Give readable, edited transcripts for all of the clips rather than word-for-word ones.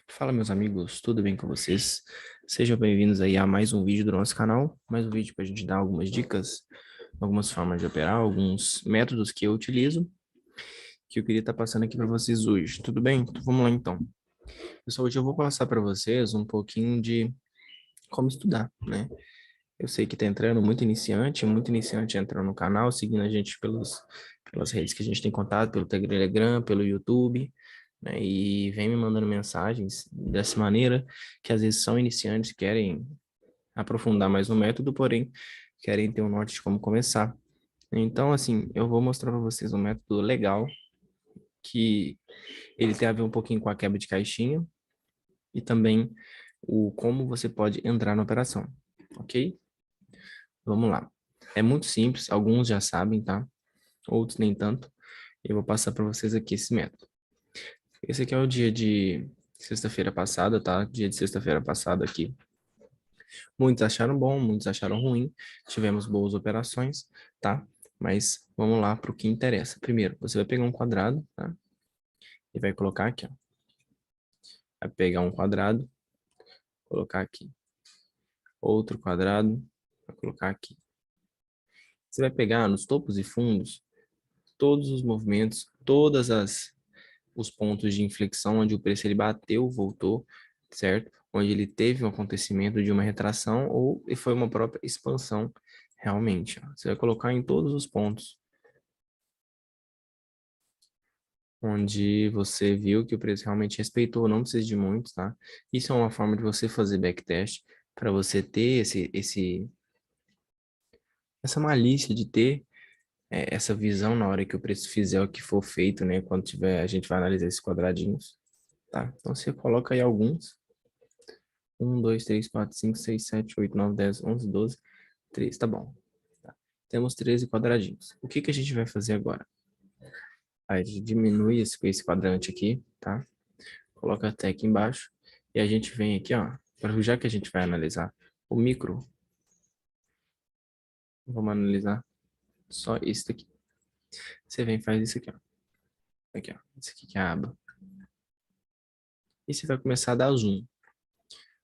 Fala, meus amigos, tudo bem com vocês? Sejam bem-vindos aí a mais um vídeo do nosso canal, mais um vídeo para a gente dar algumas dicas, algumas formas de operar, alguns métodos que eu utilizo, que eu queria estar passando aqui para vocês hoje, tudo bem? Então, vamos lá então. Pessoal, hoje eu vou passar para vocês um pouquinho de como estudar, né? Eu sei que tá entrando muito iniciante entrando no canal, seguindo a gente pelas redes que a gente tem contato, pelo Telegram, pelo YouTube, né? E vem me mandando mensagens dessa maneira, que às vezes são iniciantes, querem aprofundar mais no método, porém querem ter um norte de como começar. Então, assim, eu vou mostrar para vocês um método legal, que ele tem a ver um pouquinho com a quebra de caixinha e também o como você pode entrar na operação, ok? Vamos lá. É muito simples, alguns já sabem, tá? Outros nem tanto. Eu vou passar para vocês aqui esse método. Esse aqui é o dia de sexta-feira passada, tá? Dia de sexta-feira passada aqui. Muitos acharam bom, muitos acharam ruim. Tivemos boas operações, tá? Mas vamos lá para o que interessa. Primeiro, você vai pegar um quadrado, tá? E vai colocar aqui, ó. Vai pegar um quadrado, colocar aqui. Outro quadrado, vai colocar aqui. Você vai pegar nos topos e fundos todos os movimentos, todas as os pontos de inflexão onde o preço ele bateu, voltou, certo? Onde ele teve um acontecimento de uma retração ou foi uma própria expansão realmente. Ó. Você vai colocar em todos os pontos onde você viu que o preço realmente respeitou, não precisa de muitos, tá? Isso é uma forma de você fazer backtest para você ter essa malícia de ter essa visão na hora que o preço fizer o que for feito, né? Quando tiver, a gente vai analisar esses quadradinhos, tá? Então você coloca aí alguns. 1, 2, 3, 4, 5, 6, 7, 8, 9, 10, 11, 12, 13. Tá bom. Tá. Temos 13 quadradinhos. O que que a gente vai fazer agora? Aí a gente diminui esse quadrante aqui, tá? Coloca até aqui embaixo. E a gente vem aqui, ó. Já que a gente vai analisar o micro, vamos analisar só isso daqui. Você vem e faz isso aqui, ó. Aqui, ó. Isso aqui que é a aba. E você vai começar a dar zoom.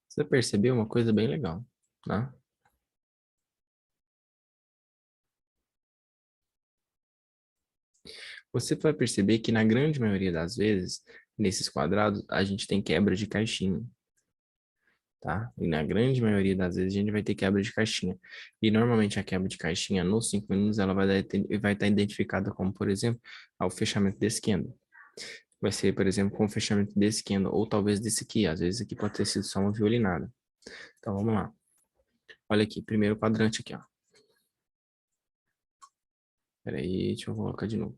Você vai perceber uma coisa bem legal, tá? Você vai perceber que na grande maioria das vezes, nesses quadrados, a gente tem quebra de caixinha, tá? E na grande maioria das vezes a gente vai ter quebra de caixinha. E normalmente a quebra de caixinha nos 5 minutos ela vai estar identificada como, por exemplo, ao fechamento desse candle. Vai ser, por exemplo, com o fechamento desse candle, ou talvez desse aqui. Às vezes aqui pode ter sido só uma violinada. Então vamos lá. Olha aqui, primeiro quadrante aqui, ó. Peraí, deixa eu colocar de novo.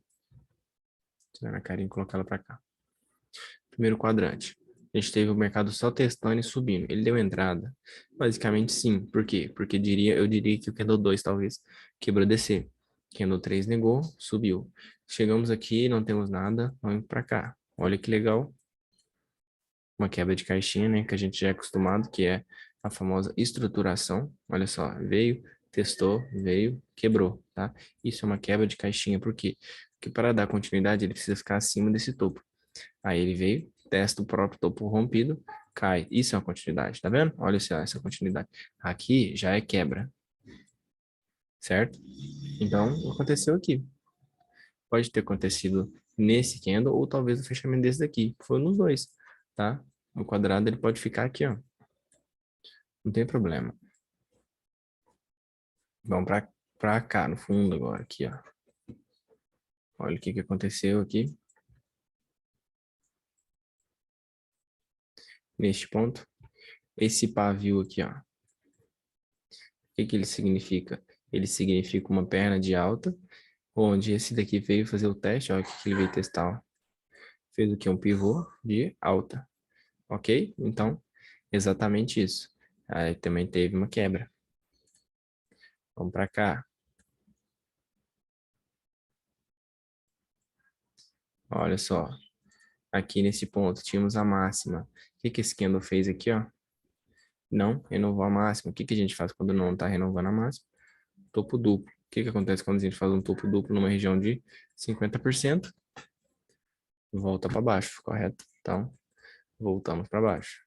Tirar na carinha e colocar ela para cá. Primeiro quadrante. A gente teve o mercado só testando e subindo. Ele deu entrada? Basicamente sim. Por quê? Porque eu diria que o Candle 2 talvez quebrou DC. Candle 3 negou, subiu. Chegamos aqui, não temos nada, vamos para cá. Olha que legal. Uma quebra de caixinha, né? Que a gente já é acostumado, que é a famosa estruturação. Olha só, veio, testou, veio, quebrou, tá? Isso é uma quebra de caixinha. Por quê? Porque para dar continuidade, ele precisa ficar acima desse topo. Aí ele veio, testa o próprio topo rompido, cai. Isso é uma continuidade, tá vendo? Olha só essa continuidade. Aqui já é quebra, certo? Então, aconteceu aqui. Pode ter acontecido nesse candle ou talvez o fechamento desse daqui. Foi nos dois, tá? O quadrado ele pode ficar aqui, ó. Não tem problema. Vamos pra cá, no fundo agora, aqui, ó. Olha o que que aconteceu aqui. Neste ponto. Esse pavio aqui, ó. O que que ele significa? Ele significa uma perna de alta, onde esse daqui veio fazer o teste, olha o que ele veio testar, ó. Fez o que? Um pivô de alta, ok? Então, exatamente isso. Aí também teve uma quebra. Vamos para cá. Olha só. Aqui nesse ponto tínhamos a máxima. O que que esse candle fez aqui, ó? Não renovou a máxima. O que que a gente faz quando não está renovando a máxima? Topo duplo. O que que acontece quando a gente faz um topo duplo numa região de 50%? Volta para baixo, correto? Então, voltamos para baixo.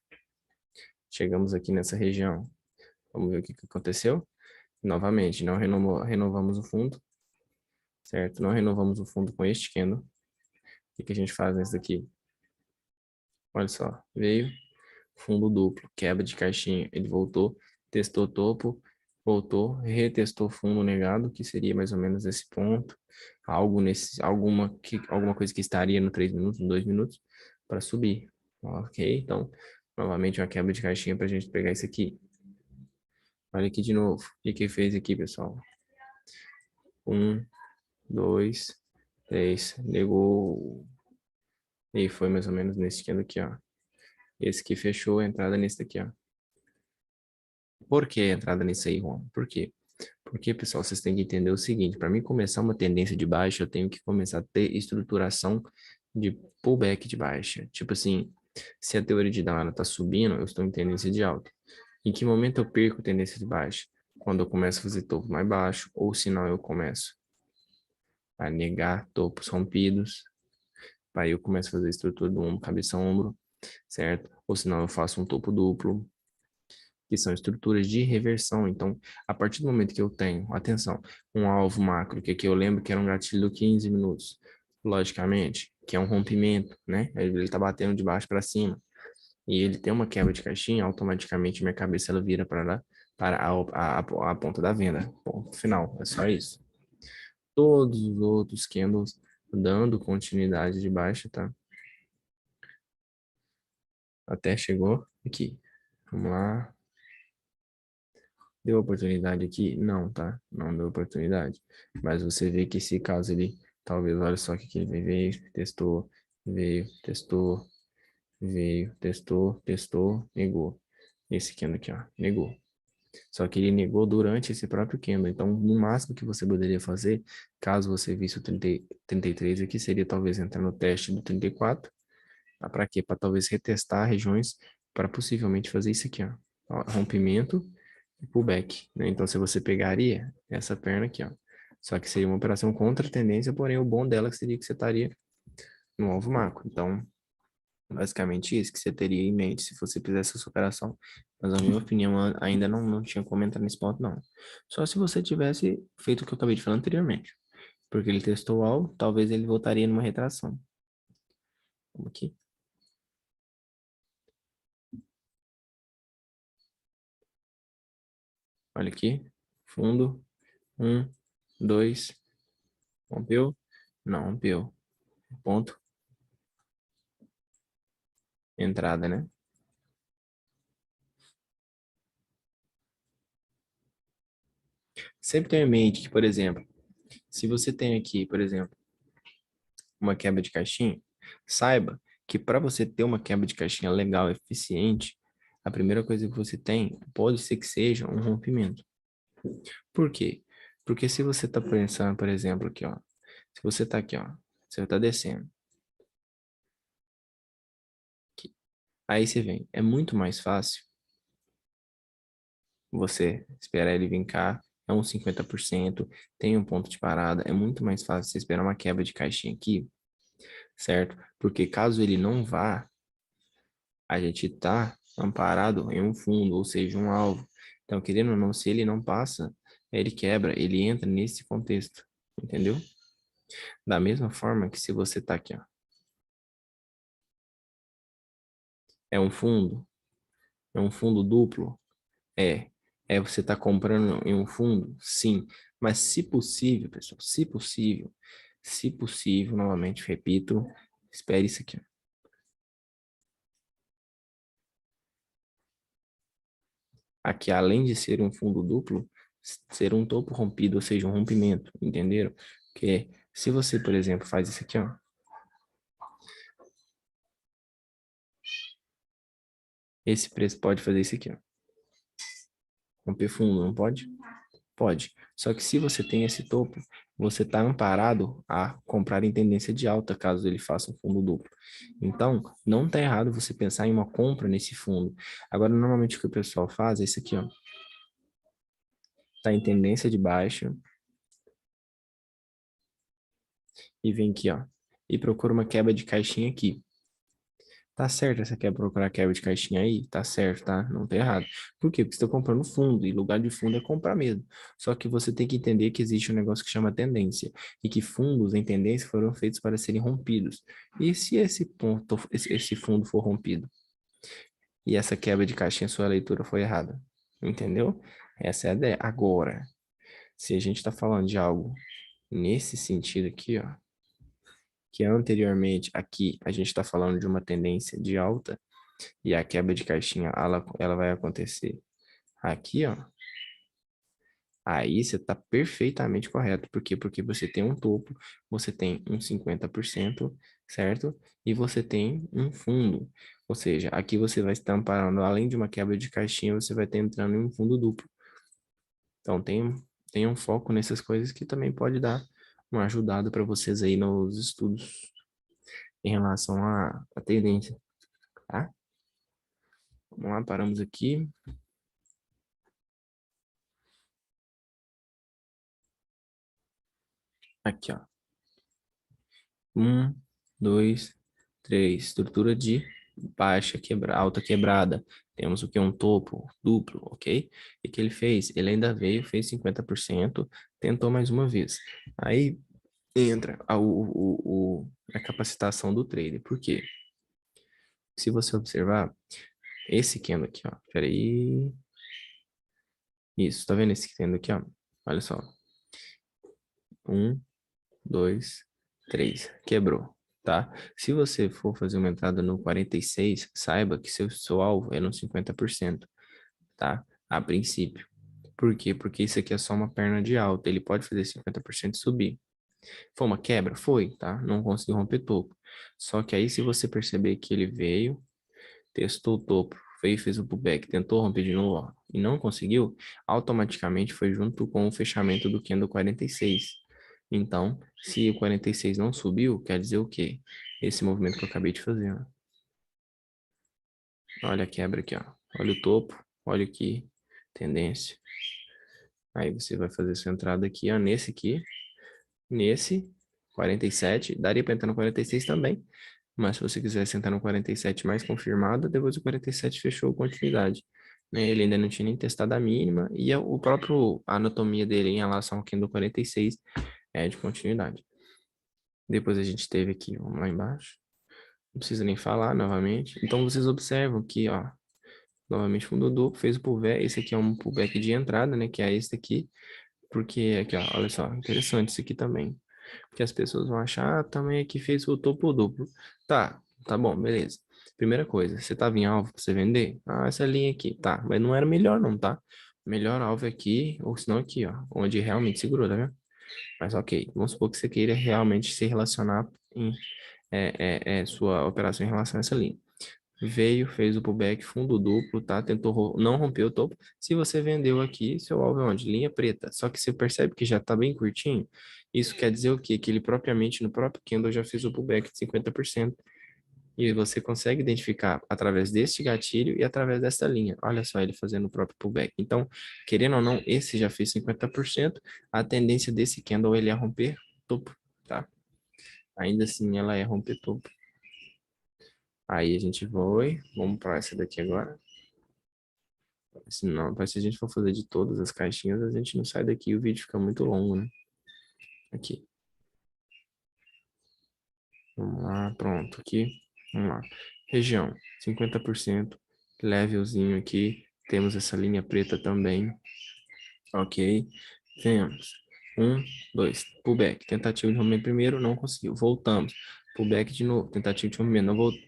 Chegamos aqui nessa região. Vamos ver o que aconteceu. Novamente, não renovamos o fundo, certo? Não renovamos o fundo com este candle. O que a gente faz nesse daqui? Olha só, veio fundo duplo, quebra de caixinha. Ele voltou, testou topo, voltou, retestou fundo negado, que seria mais ou menos esse ponto. Alguma coisa que estaria no 3 minutos, no 2 minutos, para subir. Ok? Então, novamente uma quebra de caixinha para a gente pegar isso aqui. Olha aqui de novo. O que fez aqui, pessoal? 1, 2, 3. Negou. E foi mais ou menos nesse aqui, ó. Esse aqui fechou a entrada nesse daqui, ó. Por que a entrada nisso aí, Juan? Por quê? Porque, pessoal, vocês têm que entender o seguinte, para mim começar uma tendência de baixa, eu tenho que começar a ter estruturação de pullback de baixa. Tipo assim, se a teoria de Dana está subindo, eu estou em tendência de alta. Em que momento eu perco tendência de baixa? Quando eu começo a fazer topo mais baixo, ou se não eu começo a negar topos rompidos, aí eu começo a fazer a estrutura do ombro, cabeça, ombro, certo? Ou se não eu faço um topo duplo, que são estruturas de reversão. Então, a partir do momento que eu tenho, atenção, um alvo macro, que aqui eu lembro que era um gatilho de 15 minutos, logicamente, que é um rompimento, né? Ele está batendo de baixo para cima, e ele tem uma quebra de caixinha, automaticamente minha cabeça ela vira para lá, para a ponta da venda. Ponto final, é só isso. Todos os outros candles dando continuidade de baixa, tá? Até chegou aqui. Vamos lá. Deu oportunidade aqui? Não, tá? Não deu oportunidade. Mas você vê que esse caso ele, talvez, olha só que ele veio, testou, veio, testou, veio, testou, testou, negou. Esse candle aqui, ó, negou. Só que ele negou durante esse próprio candle. Então, no máximo que você poderia fazer, caso você visse o 33 aqui, seria talvez entrar no teste do 34. Para quê? Para talvez retestar regiões para possivelmente fazer isso aqui, ó. Ó, rompimento e pullback, né? Então, se você pegaria essa perna aqui, ó. Só que seria uma operação contra a tendência, porém o bom dela seria que você estaria no alvo macro. Então, basicamente isso que você teria em mente se você fizesse essa operação. Mas a minha opinião ainda não tinha comentado nesse ponto, não. Só se você tivesse feito o que eu acabei de falar anteriormente. Porque ele testou o alvo, talvez ele voltaria numa retração. Vamos aqui. Olha aqui. Fundo. 1, 2. Rompeu? Não rompeu. Ponto. Entrada, né? Sempre tenha em mente que, por exemplo, se você tem aqui, por exemplo, uma quebra de caixinha, saiba que para você ter uma quebra de caixinha legal, eficiente, a primeira coisa que você tem pode ser que seja um rompimento. Por quê? Porque se você está pensando, por exemplo, aqui, ó, se você está aqui, ó, você está descendo, aqui, aí você vem, é muito mais fácil você esperar ele vir cá, é uns 50%, tem um ponto de parada, é muito mais fácil você esperar uma quebra de caixinha aqui, certo? Porque caso ele não vá, a gente tá amparado em um fundo, ou seja, um alvo. Então, querendo ou não, se ele não passa, ele quebra, ele entra nesse contexto, entendeu? Da mesma forma que se você tá aqui, ó, é é um fundo duplo, é, você tá comprando em um fundo, sim, mas se possível, pessoal, se possível, novamente, repito, espere isso aqui, ó. Aqui, além de ser um fundo duplo, ser um topo rompido, ou seja, um rompimento, entenderam? Que se você, por exemplo, faz isso aqui, ó, esse preço pode fazer isso aqui, ó, romper fundo, não pode? Pode. Só que se você tem esse topo, você está amparado a comprar em tendência de alta, caso ele faça um fundo duplo. Então, não está errado você pensar em uma compra nesse fundo. Agora, normalmente o que o pessoal faz é isso aqui, ó. Está em tendência de baixa e vem aqui, ó, e procura uma quebra de caixinha aqui. Tá certo, você quer procurar quebra de caixinha aí? Tá certo, tá? Não tá errado. Por quê? Porque você tá comprando fundo, e lugar de fundo é comprar mesmo. Só que você tem que entender que existe um negócio que chama tendência, e que fundos em tendência foram feitos para serem rompidos. E se esse ponto, esse fundo for rompido, e essa quebra de caixinha, sua leitura foi errada? Entendeu? Essa é a ideia. Agora, se a gente tá falando de algo nesse sentido aqui, ó, que anteriormente aqui a gente está falando de uma tendência de alta, e a quebra de caixinha, ela vai acontecer aqui, ó. Aí você está perfeitamente correto. Por quê? Porque você tem um topo, você tem um 50%, certo? E você tem um fundo. Ou seja, aqui você vai estar amparando, além de uma quebra de caixinha, você vai estar entrando em um fundo duplo. Então, tem um foco nessas coisas que também pode dar uma ajudada para vocês aí nos estudos em relação à tendência, tá? Vamos lá, paramos aqui. Aqui, ó. 1, 2, 3. Estrutura de alta quebrada. Temos o que? Um topo duplo, ok? E que ele fez? Ele ainda veio, fez 50%, tentou mais uma vez. Aí entra a capacitação do trader. Por quê? Se você observar, esse candle aqui, ó. Peraí. Isso, tá vendo esse candle aqui, ó? Olha só. 1, 2, 3. Quebrou, tá? Se você for fazer uma entrada no 46, saiba que seu alvo é no 50%, tá? A princípio. Por quê? Porque isso aqui é só uma perna de alta. Ele pode fazer 50% subir. Foi uma quebra? Foi, tá? Não conseguiu romper topo. Só que aí, se você perceber que ele veio, testou o topo, fez o pullback, tentou romper de novo, ó, e não conseguiu, automaticamente foi junto com o fechamento do candle 46. Então, se o 46 não subiu, quer dizer o quê? Esse movimento que eu acabei de fazer, ó. Olha a quebra aqui, ó. Olha o topo, olha aqui, tendência. Aí você vai fazer sua entrada aqui, ó, nesse aqui, nesse 47, daria para entrar no 46 também, mas se você quiser sentar no 47 mais confirmado, depois o 47 fechou continuidade. Né? Ele ainda não tinha nem testado a mínima e o próprio a anatomia dele em relação ao candle 46 é de continuidade. Depois a gente teve aqui, vamos lá embaixo. Não precisa nem falar novamente. Então vocês observam que, ó, novamente fundo duplo, fez o pullback. Esse aqui é um pullback de entrada, né? Que é esse aqui. Porque aqui, ó, olha só, interessante isso aqui também. Porque as pessoas vão achar, também aqui fez o topo duplo. Tá bom, beleza. Primeira coisa, você tava em alvo para você vender? Ah, essa linha aqui, tá. Mas não era melhor não, tá? Melhor alvo aqui, ou senão aqui, ó, onde realmente segurou, tá vendo? Mas ok, vamos supor que você queira realmente se relacionar em sua operação em relação a essa linha. Veio, fez o pullback, fundo duplo, tá? Tentou, não rompeu o topo. Se você vendeu aqui, seu alvo é onde? Linha preta. Só que você percebe que já tá bem curtinho. Isso quer dizer o quê? Que ele propriamente, no próprio candle, já fez o pullback de 50%. E você consegue identificar através deste gatilho e através desta linha. Olha só ele fazendo o próprio pullback. Então, querendo ou não, esse já fez 50%. A tendência desse candle ele é romper topo, tá? Ainda assim, ela é romper topo. Aí a gente vai, vamos para essa daqui agora. Senão, se a gente for fazer de todas as caixinhas, a gente não sai daqui e o vídeo fica muito longo, né? Aqui. Vamos lá, pronto. Aqui, vamos lá. Região, 50%. Levelzinho aqui. Temos essa linha preta também. Ok. Temos. 1, 2. Pullback. Tentativa de rompimento primeiro, não conseguiu. Voltamos. Pullback de novo. Tentativa de rompimento.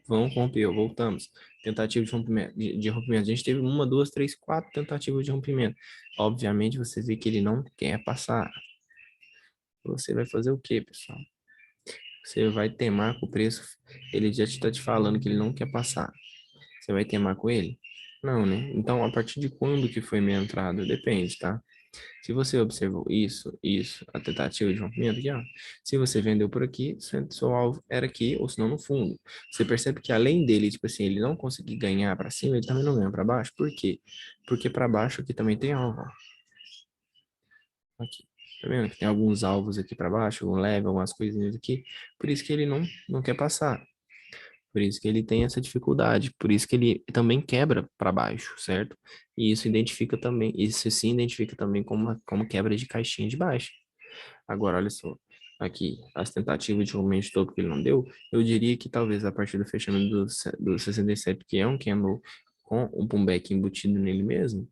Não rompeu. Voltamos. Tentativa de rompimento, de rompimento. A gente teve uma, duas, três, quatro tentativas de rompimento. Obviamente, você vê que ele não quer passar. Você vai fazer o quê, pessoal? Você vai temar com o preço. Ele já está te falando que ele não quer passar. Você vai temar com ele? Não, né? Então, a partir de quando que foi minha entrada? Depende, tá? Se você observou isso, a tentativa de rompimento aqui, ó. Se você vendeu por aqui, seu alvo era aqui, ou senão no fundo. Você percebe que além dele, tipo assim, ele não conseguir ganhar para cima, ele também não ganha para baixo. Por quê? Porque para baixo aqui também tem alvo, ó. Aqui. Tá vendo que tem alguns alvos aqui para baixo, um level, algumas coisinhas aqui. Por isso que ele não quer passar. Por isso que ele tem essa dificuldade, por isso que ele também quebra para baixo, certo? E isso se identifica também como quebra de caixinha de baixa. Agora, olha só, aqui, as tentativas de aumento de topo que ele não deu, eu diria que talvez a partir do fechamento do 67, que é um candle com um pullback embutido nele mesmo,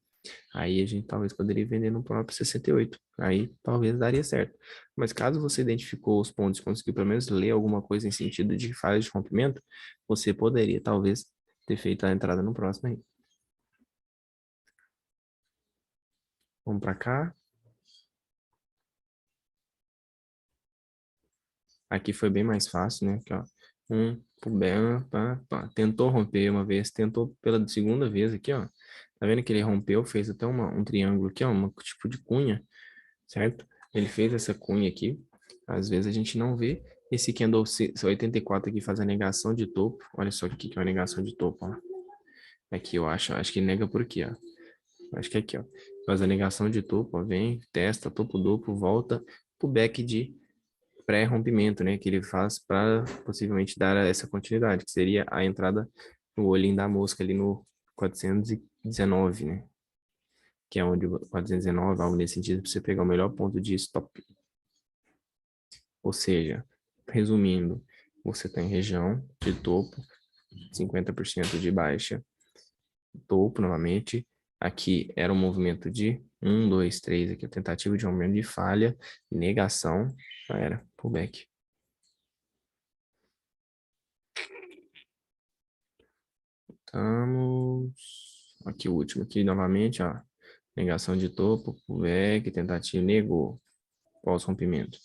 aí a gente talvez poderia vender no próprio 68. Aí talvez daria certo. Mas caso você identificou os pontos e conseguiu pelo menos ler alguma coisa em sentido de fase de rompimento, você poderia talvez ter feito a entrada no próximo aí. Vamos para cá. Aqui foi bem mais fácil, né? Aqui, ó. Pullback, pá, pá. Tentou romper uma vez, tentou pela segunda vez aqui, ó. Tá vendo que ele rompeu, fez até um triângulo aqui, ó, um tipo de cunha, certo? Ele fez essa cunha aqui. Às vezes a gente não vê. Esse candle 84 aqui faz a negação de topo. Olha só aqui que é a negação de topo, ó. Aqui eu acho que nega por aqui, ó. Acho que é aqui, ó. Faz a negação de topo, ó. Vem, testa, topo duplo, volta pro back de pré-rompimento, né? Que ele faz para possivelmente dar essa continuidade, que seria a entrada no olhinho da mosca ali no 419, né? Que é onde o 419, algo nesse sentido, para você pegar o melhor ponto de stop. Ou seja, resumindo, você tem região de topo, 50% de baixa, topo novamente. Aqui era um movimento de 1, 2, 3, aqui a tentativa de aumento de falha, negação, já era, pullback. Estamos aqui o último aqui novamente, ó. Negação de topo, pullback, tentativa, negou, pós-rompimento.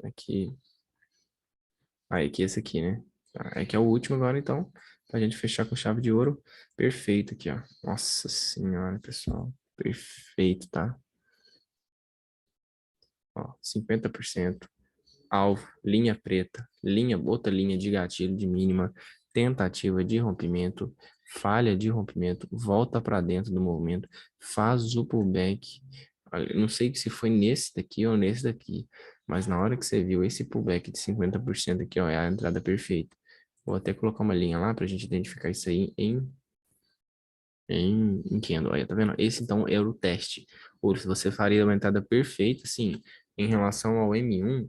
Aqui, aí aqui esse aqui, né? Tá, aqui é o último agora, então, pra gente fechar com chave de ouro. Perfeito aqui, ó. Nossa senhora, pessoal. Perfeito, tá? Ó, 50%. Alvo, linha preta, outra linha de gatilho de mínima, tentativa de rompimento, falha de rompimento, volta para dentro do movimento, faz o pullback. Olha, não sei se foi nesse daqui ou nesse daqui, mas na hora que você viu esse pullback de 50% aqui, ó, é a entrada perfeita. Vou até colocar uma linha lá para a gente identificar isso aí em candle. Olha, tá vendo? Esse então era o teste. Ou se você faria uma entrada perfeita, assim, em relação ao M1,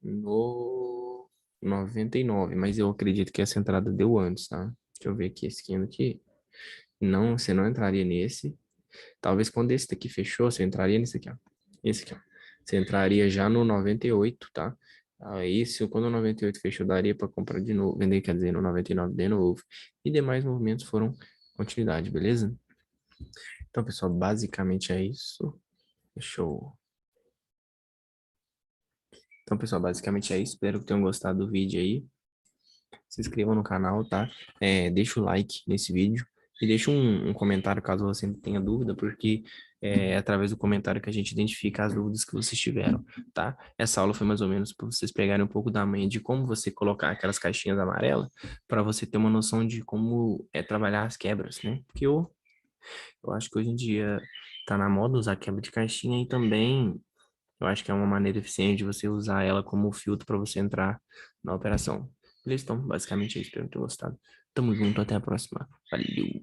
no 99, mas eu acredito que essa entrada deu antes, tá? Deixa eu ver aqui, esse aqui. Não, você não entraria nesse. Talvez quando esse daqui fechou, você entraria nesse aqui, ó. Esse aqui, ó. Você entraria já no 98, tá? Aí, se quando o 98 fechou, daria para comprar de novo, vender, quer dizer, no 99 de novo. E demais movimentos foram continuidade, beleza? Então, pessoal, basicamente é isso. Show. Então, pessoal, basicamente é isso. Espero que tenham gostado do vídeo aí. Se inscreva no canal, tá? Deixa o like nesse vídeo e deixa um comentário caso você tenha dúvida, porque é através do comentário que a gente identifica as dúvidas que vocês tiveram, tá? Essa aula foi mais ou menos para vocês pegarem um pouco da manha de como você colocar aquelas caixinhas amarelas para você ter uma noção de como trabalhar as quebras, né? Porque eu acho que hoje em dia tá na moda usar quebra de caixinha e também eu acho que é uma maneira eficiente de você usar ela como filtro para você entrar na operação. Beleza? Então, basicamente é isso. Espero ter gostado. Tamo junto, até a próxima. Valeu!